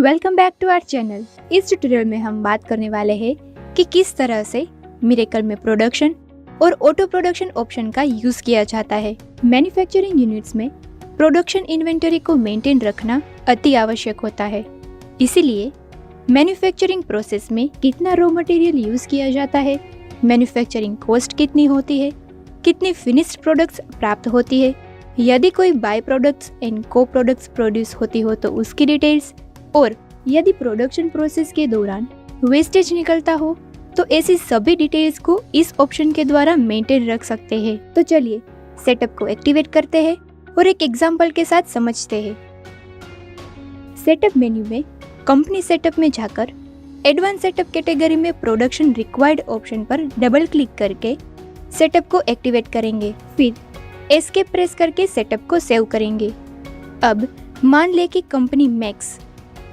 Welcome back to our channel. इस tutorial में हम बात करने वाले हैं कि किस तरह से मिरेकल में प्रोडक्शन और ऑटो प्रोडक्शन ऑप्शन का यूज किया जाता है। मैन्युफैक्चरिंग यूनिट्स में प्रोडक्शन इन्वेंटरी को मेंटेन रखना अति आवश्यक होता है। इसीलिए मैन्युफैक्चरिंग प्रोसेस में कितना रॉ मटेरियल यूज किया जाता है, मैन्युफैक्चरिंग कॉस्ट कितनी होती है, कितनी फिनिश्ड प्रोडक्ट्स प्राप्त होती है, यदि कोई बाय प्रोडक्ट्स एंड को प्रोडक्ट्स प्रोड्यूस होती हो तो उसकी डिटेल्स, और यदि प्रोडक्शन प्रोसेस के दौरान वेस्टेज निकलता हो तो ऐसी सभी डिटेल्स को इस ऑप्शन के द्वारा मेंटेन रख सकते हैं। तो चलिए सेटअप को एक्टिवेट करते हैं और एक एग्जांपल के साथ समझते हैं। सेटअप मेन्यू में कंपनी सेटअप में जाकर एडवांस सेटअप कैटेगरी में प्रोडक्शन रिक्वायर्ड ऑप्शन पर डबल क्लिक करके सेटअप को एक्टिवेट करेंगे। फिर एस्केप प्रेस करके सेटअप को सेव करेंगे। अब मान ले कि कंपनी मैक्स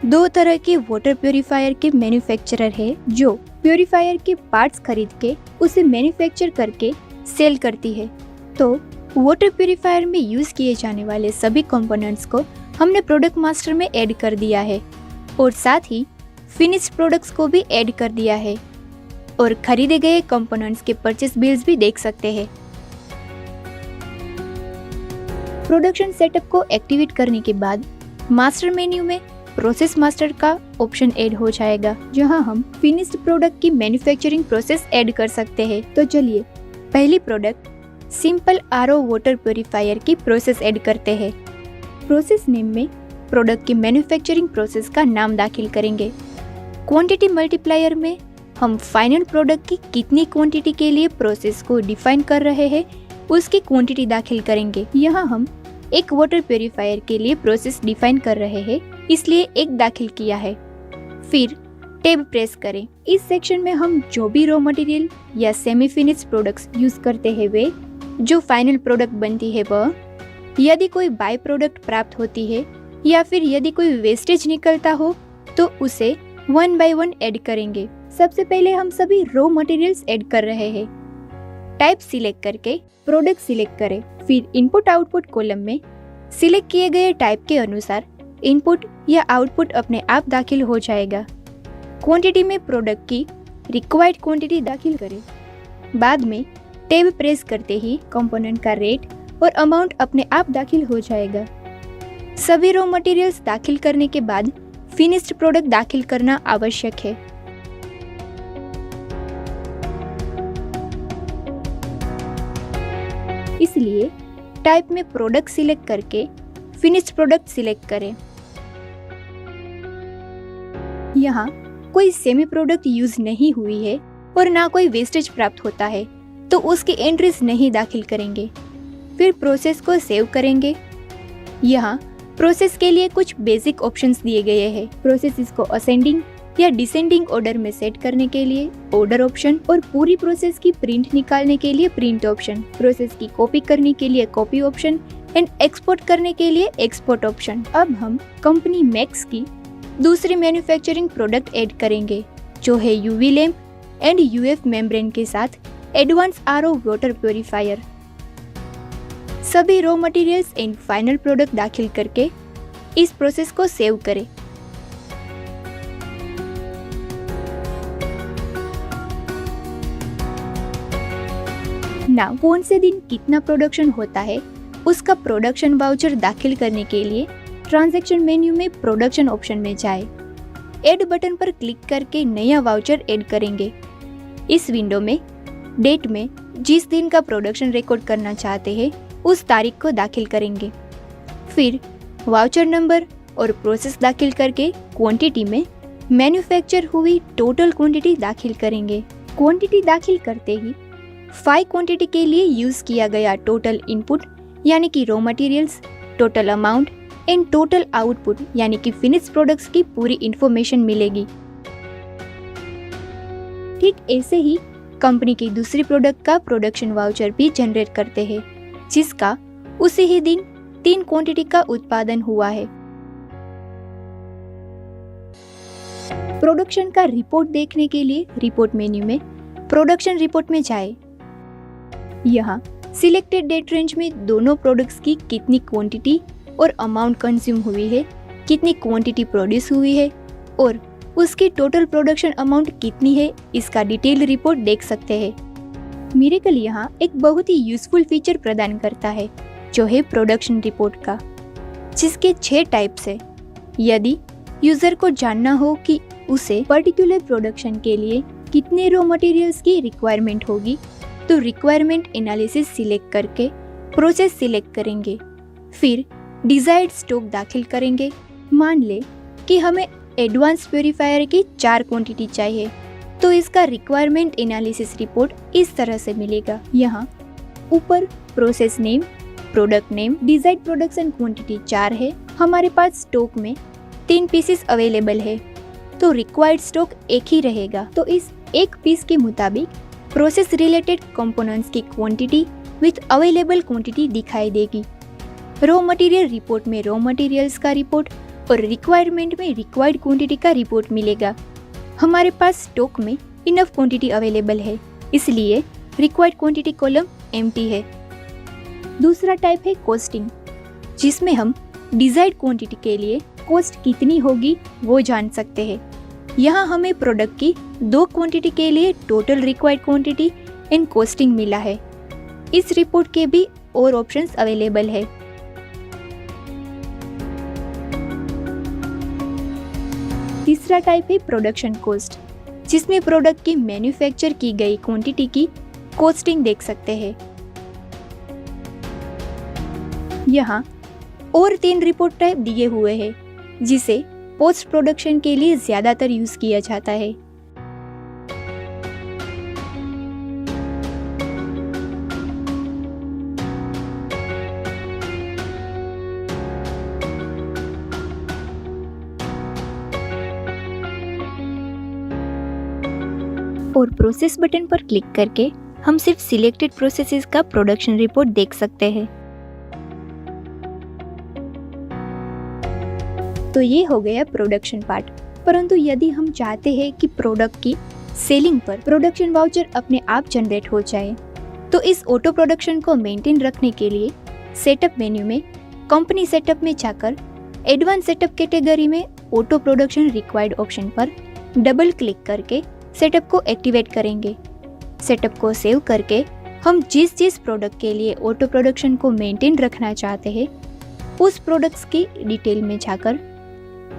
दो तरह के वाटर प्योरीफायर के मैन्युफैक्चरर है, जो प्योरीफायर के पार्ट्स खरीद के उसे मैन्युफैक्चर करके सेल करती है। तो वाटर प्योरीफायर में यूज किए जाने वाले सभी कंपोनेंट्स को हमने प्रोडक्ट मास्टर में ऐड कर दिया है और साथ ही फिनिश्ड प्रोडक्ट्स को भी ऐड कर दिया है और खरीदे गए कंपोनेंट्स के परचेस बिल्स भी देख सकते हैं। प्रोडक्शन सेटअप को एक्टिवेट करने के बाद मास्टर मेन्यू में प्रोसेस मास्टर का ऑप्शन ऐड हो जाएगा, जहां हम फिनिश्ड प्रोडक्ट की मैन्युफैक्चरिंग प्रोसेस ऐड कर सकते हैं। तो चलिए पहली product simple RO water purifier की प्रोसेस ऐड करते हैं। प्रोसेस नेम में प्रोडक्ट की मैन्युफैक्चरिंग प्रोसेस का नाम दाखिल करेंगे। क्वांटिटी मल्टीप्लायर में हम फाइनल प्रोडक्ट की कितनी क्वांटिटी के लिए प्रोसेस को डिफाइन कर रहे हैं उसकी क्वांटिटी दाखिल करेंगे। यहाँ हम एक वाटर प्योरीफायर के लिए प्रोसेस डिफाइन कर रहे हैं, इसलिए एक दाखिल किया है। फिर टैब प्रेस करें। इस सेक्शन में हम जो भी रॉ मटेरियल या सेमी फिनिश्ड प्रोडक्ट्स यूज करते हैं वे जो फाइनल प्रोडक्ट बनती है वह, यदि कोई बाय प्रोडक्ट प्राप्त होती है या फिर यदि कोई वेस्टेज निकलता हो तो उसे वन बाय वन ऐड करेंगे। सबसे पहले हम सभी रॉ मटेरियल्स ऐड कर रहे हैं। टाइप सिलेक्ट करके प्रोडक्ट सिलेक्ट करें। फिर इनपुट आउटपुट कॉलम में सिलेक्ट किए गए टाइप के अनुसार इनपुट या आउटपुट अपने आप दाखिल हो जाएगा। क्वांटिटी में प्रोडक्ट की रिक्वायर्ड क्वांटिटी दाखिल करें। बाद में टैब प्रेस करते ही कंपोनेंट का रेट और अमाउंट अपने आप दाखिल हो जाएगा। सभी रॉ मटेरियल्स दाखिल करने के बाद फिनिश्ड प्रोडक्ट दाखिल करना आवश्यक है। इसलिए टाइप में प्रोडक्ट सिलेक्ट करके फिनिश्ड प्रोडक्ट सिलेक्ट करें। यहाँ कोई सेमी प्रोडक्ट यूज नहीं हुई है और ना कोई वेस्टेज प्राप्त होता है तो उसकी एंट्रीज नहीं दाखिल करेंगे। फिर प्रोसेस को सेव करेंगे। यहाँ प्रोसेस के लिए कुछ बेसिक ऑप्शंस दिए गए हैं। प्रोसेस को असेंडिंग या डिसेंडिंग ऑर्डर में सेट करने के लिए ऑर्डर ऑप्शन और पूरी प्रोसेस की प्रिंट निकालने के लिए प्रिंट ऑप्शन, प्रोसेस की कॉपी करने के लिए कॉपी ऑप्शन एंड एक्सपोर्ट करने के लिए एक्सपोर्ट ऑप्शन। अब हम कंपनी मैक्स की दूसरी मैन्युफैक्चरिंग प्रोडक्ट ऐड करेंगे, जो है UV lamp and UF membrane के साथ एडवांस आरओ वाटर प्योरीफायर। सभी raw materials and final product दाखिल करके इस प्रोसेस को सेव करें। नाउ कौन से दिन कितना प्रोडक्शन होता है उसका प्रोडक्शन वाउचर दाखिल करने के लिए ट्रांजैक्शन मेन्यू में प्रोडक्शन ऑप्शन में जाए। ऐड बटन पर क्लिक करके नया वाउचर ऐड करेंगे। इस विंडो में डेट में जिस दिन का प्रोडक्शन रिकॉर्ड करना चाहते हैं उस तारीख को दाखिल करेंगे। फिर वाउचर नंबर और प्रोसेस दाखिल करके क्वांटिटी में मैन्युफैक्चर हुई टोटल क्वांटिटी दाखिल करेंगे। क्वांटिटी दाखिल करते ही 5 क्वांटिटी के लिए यूज किया गया टोटल इनपुट यानी कि raw materials, total amount and total output यानी कि फिनिश्ड प्रोडक्ट्स की पूरी इंफॉर्मेशन मिलेगी। ठीक ऐसे ही कंपनी की दूसरी प्रोडक्ट का प्रोडक्शन वाउचर भी जनरेट करते हैं, जिसका उसी ही दिन 3 क्वांटिटी का उत्पादन हुआ है। प्रोडक्शन का रिपोर्ट देखने के लिए रिपोर्ट मेन्यू में प्रोडक्शन रिपोर्ट में जाए। यहाँ सिलेक्टेड डेट रेंज में दोनों प्रोडक्ट्स की कितनी क्वांटिटी और अमाउंट कंज्यूम हुई है, कितनी क्वांटिटी प्रोड्यूस हुई है और उसकी टोटल प्रोडक्शन अमाउंट कितनी है इसका डिटेल रिपोर्ट देख सकते हैं। मिरेकल यहाँ एक बहुत ही यूजफुल फीचर प्रदान करता है जो है प्रोडक्शन रिपोर्ट का, जिसके 6 टाइप्स है। यदि यूजर को जानना हो कि उसे पर्टिकुलर प्रोडक्शन के लिए कितने रॉ मटेरियल्स की रिक्वायरमेंट होगी तो रिक्वायरमेंट एनालिसिस सिलेक्ट करके प्रोसेस सिलेक्ट करेंगे, फिर डिजायर्ड स्टॉक दाखिल करेंगे। मान ले कि हमें एडवांस प्योरीफायर की 4 क्वांटिटी चाहिए तो इसका रिक्वायरमेंट एनालिसिस रिपोर्ट इस तरह से मिलेगा। यहाँ ऊपर process name, product name, desired production quantity 4 है, हमारे पास स्टॉक में 3 पीसेस अवेलेबल है तो रिक्वायर्ड स्टॉक एक ही रहेगा। तो इस एक पीस के मुताबिक प्रोसेस रिलेटेड कंपोनेंट्स की क्वांटिटी विथ अवेलेबल क्वांटिटी दिखाई देगी। रॉ मटेरियल रिपोर्ट में रॉ मटेरियल्स का रिपोर्ट और रिक्वायरमेंट में रिक्वायर्ड क्वांटिटी का रिपोर्ट मिलेगा। हमारे पास स्टॉक में इनफ क्वांटिटी अवेलेबल है, इसलिए रिक्वायर्ड क्वांटिटी कॉलम एम्प्टी है। दूसरा टाइप है कॉस्टिंग, जिसमें हम डिजायर्ड क्वांटिटी के लिए कॉस्ट कितनी होगी वो जान सकते हैं। यहाँ हमें प्रोडक्ट की 2 क्वांटिटी के लिए total required quantity and costing मिला है। इस रिपोर्ट के भी और ऑप्शंस अवेलेबल है। तीसरा टाइप है प्रोडक्शन कॉस्ट, जिसमें प्रोडक्ट की मैन्युफैक्चर की गई क्वांटिटी की कॉस्टिंग देख सकते हैं। यहाँ और 3 रिपोर्ट टाइप दिए हुए हैं जिसे पोस्ट प्रोडक्शन के लिए ज्यादातर यूज किया जाता है। और प्रोसेस बटन पर क्लिक करके हम सिर्फ सिलेक्टेड प्रोसेसेस का प्रोडक्शन रिपोर्ट देख सकते हैं। तो ये हो गया प्रोडक्शन पार्ट। परंतु यदि हम चाहते हैं कि प्रोडक्ट की सेलिंग पर प्रोडक्शन वाउचर अपने आप जनरेट हो जाए तो इस ऑटो प्रोडक्शन को मेंटेन रखने के लिए सेटअप मेन्यू में कंपनी सेटअप में जाकर एडवांस सेटअप कैटेगरी में ऑटो प्रोडक्शन रिक्वायर्ड ऑप्शन पर डबल क्लिक करके सेटअप को एक्टिवेट करेंगे। सेटअप को सेव करके हम जिस प्रोडक्ट के लिए ऑटो प्रोडक्शन को मेंटेन रखना चाहते हैं उस प्रोडक्ट्स की डिटेल में जाकर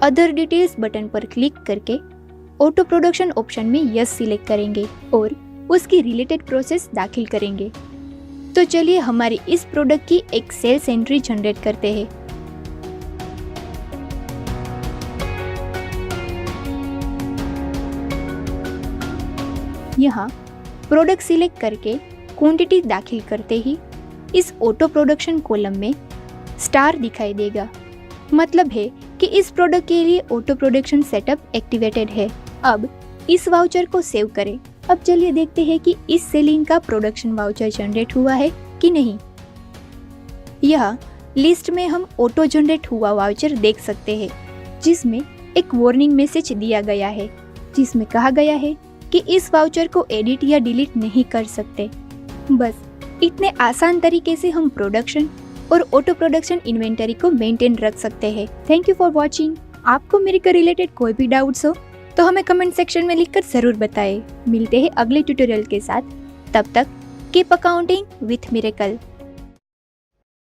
अदर डिटेल्स बटन पर क्लिक करके ऑटो प्रोडक्शन ऑप्शन में यस सिलेक्ट करेंगे और उसकी रिलेटेड प्रोसेस दाखिल करेंगे। तो चलिए हमारी इस प्रोडक्ट की एक सेल्स एंट्री जनरेट करते हैं। यहाँ प्रोडक्ट सिलेक्ट करके क्वांटिटी दाखिल करते ही इस ऑटो प्रोडक्शन कॉलम में स्टार दिखाई देगा, मतलब है कि इस प्रोडक्ट के लिए ऑटो प्रोडक्शन सेटअप एक्टिवेटेड है। अब इस वाउचर को सेव करें। अब चलिए देखते हैं कि इस सेलिंग का प्रोडक्शन वाउचर जनरेट हुआ है कि नहीं। यह लिस्ट में हम ऑटो जनरेट हुआ वाउचर देख सकते हैं, जिसमें एक वार्निंग मैसेज दिया गया है जिसमें कहा गया है कि इस वाउचर को एडिट या डिलीट नहीं कर सकते। बस इतने आसान तरीके से हम प्रोडक्शन और ऑटो प्रोडक्शन इन्वेंटरी को मेंटेन रख सकते हैं। Thank you for watching. आपको मेरे के रिलेटेड कोई भी डाउट्स हो तो हमें कमेंट सेक्शन में लिखकर जरूर बताएं। मिलते हैं अगले ट्यूटोरियल के साथ। तब तक कीप अकाउंटिंग विथ मिरेकल।